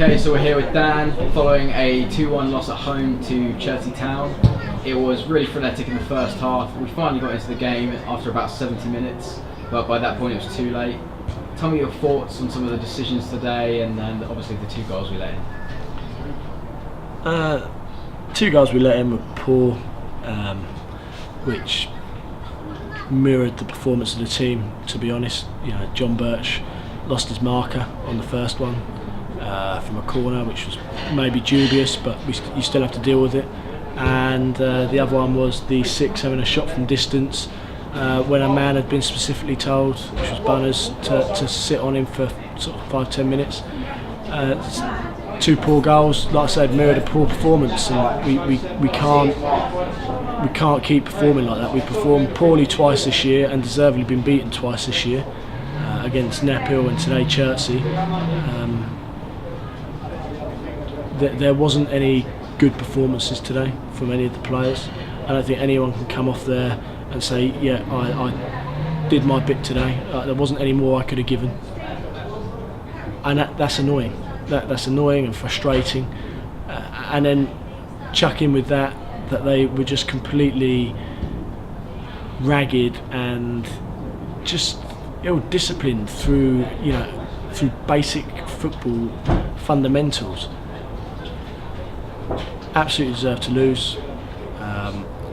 Okay, so we're here with Dan following a 2-1 loss at home to Chertsey Town. It was really frenetic in the first half. We finally got into the game after about 70 minutes, but by that point it was too late. Tell me your thoughts on some of the decisions today and then obviously the 2 goals we let in. 2 goals we let in were poor, which mirrored the performance of the team, to be honest. You know, John Birch lost his marker on the first one from a corner, which was maybe dubious, but you still have to deal with it. And the other one was the 6 having a shot from distance when a man had been specifically told, which was Bunners, to sit on him for sort of 5-10 minutes. 2 poor goals, like I said, mirrored a poor performance, and we can't keep performing like that. We performed poorly twice this year and deservedly been beaten twice this year against Nephill and today Chertsey. There wasn't any good performances today from any of the players. I don't think anyone can come off there and say, yeah, I did my bit today. There wasn't any more I could have given, and that's annoying. That's annoying and frustrating. And then chuck in with that they were just completely ragged and just ill-disciplined through basic football fundamentals. Absolutely deserved to lose,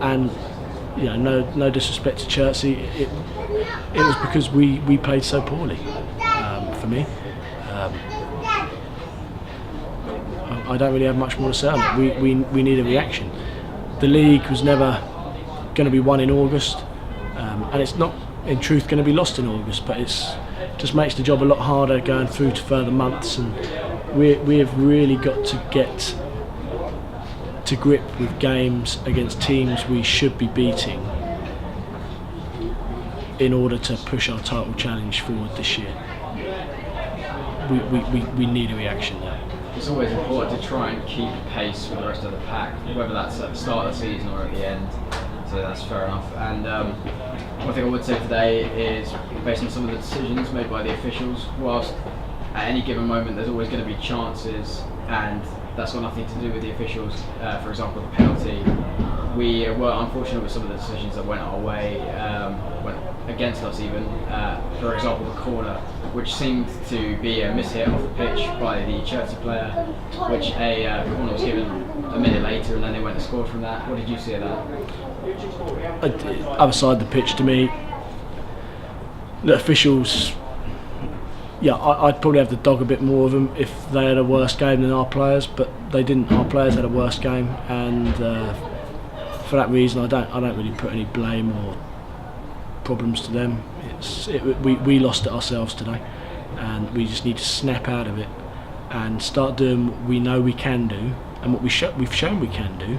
and no disrespect to Chertsey, it was because we played so poorly. For me, I don't really have much more to say on it. We need a reaction. The league was never going to be won in August, and it's not in truth going to be lost in August, but it's just makes the job a lot harder going through to further months, and we have really got to get to grip with games against teams we should be beating in order to push our title challenge forward this year. We need a reaction now. It's always important to try and keep pace with the rest of the pack, whether that's at the start of the season or at the end, so that's fair enough. And one thing I would say today is, based on some of the decisions made by the officials, whilst at any given moment there's always going to be chances, and that's got nothing to do with the officials. For example, the penalty. We were unfortunate with some of the decisions that went our way, went against us even. For example, the corner, which seemed to be a mishit off the pitch by the Chertsey player, which a corner was given a minute later and then they went and scored from that. What did you see of that? Other side of the pitch, to me, the officials, I'd probably have to dog a bit more of them if they had a worse game than our players, but they didn't. Our players had a worse game, and for that reason, I don't really put any blame or problems to them. We lost it ourselves today, and we just need to snap out of it and start doing what we know we can do and what we've shown we can do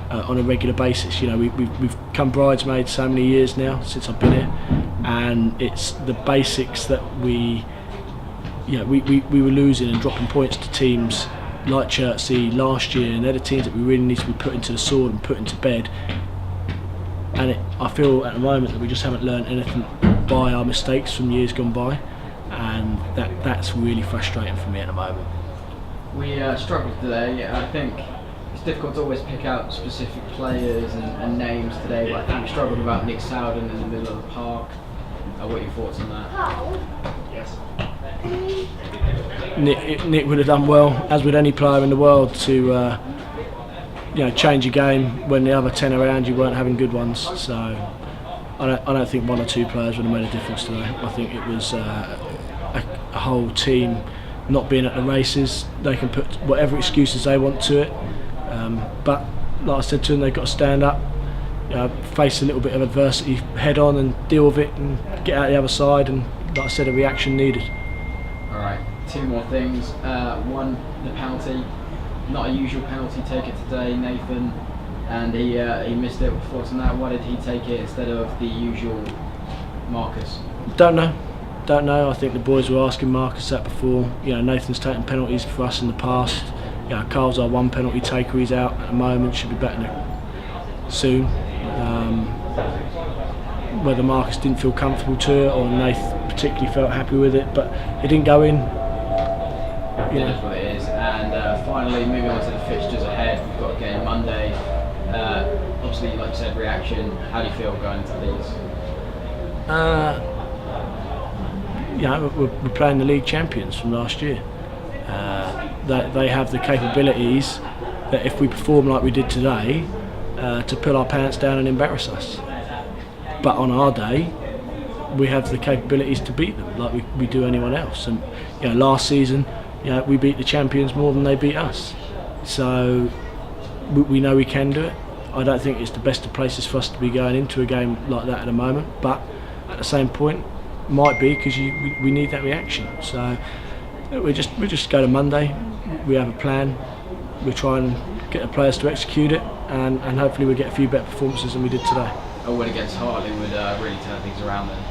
on a regular basis. We've come bridesmaids so many years now since I've been here, and it's the basics that we were losing and dropping points to teams like Chertsey last year, and they're the teams that we really need to be putting to the sword and putting to bed. And I feel at the moment that we just haven't learned anything by our mistakes from years gone by, and that's really frustrating for me at the moment. We struggled today. I think it's difficult to always pick out specific players and names today, but I think we struggled about Nick Sowden in the middle of the park. What are your thoughts on that? Nick would have done well, as would any player in the world, to change a game when the other 10 around you weren't having good ones. So I don't think 1 or 2 players would have made a difference today. I think it was a whole team not being at the races. They can put whatever excuses they want to it, but like I said to them, they've got to stand up, face a little bit of adversity head on and deal with it and get out the other side, and like I said, a reaction needed. Alright, 2 more things. One, the penalty. Not a usual penalty taker today, Nathan, and he missed it. Thoughts on that? Why did he take it instead of the usual Marcus? Don't know. I think the boys were asking Marcus that before. Nathan's taken penalties for us in the past. Carl's our 1 penalty taker. He's out at the moment. Should be back soon. Whether Marcus didn't feel comfortable to it or Nathan particularly felt happy with it, but it didn't go in. It is what it is. finally, moving on to the fixtures ahead, we've got a game Monday. Obviously, like you said, reaction. How do you feel going into these? We're playing the league champions from last year. They have the capabilities that if we perform like we did today, to pull our pants down and embarrass us. But on our day, we have the capabilities to beat them like we do anyone else. And last season, we beat the champions more than they beat us. So we know we can do it. I don't think it's the best of places for us to be going into a game like that at the moment, but at the same point, might be because we need that reaction. So we just go to Monday. We have a plan. We try and get the players to execute it, and hopefully we get a few better performances than we did today. A win against Hartley would really turn things around then.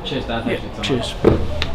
Cheers, Dan. Thanks for your time. Cheers.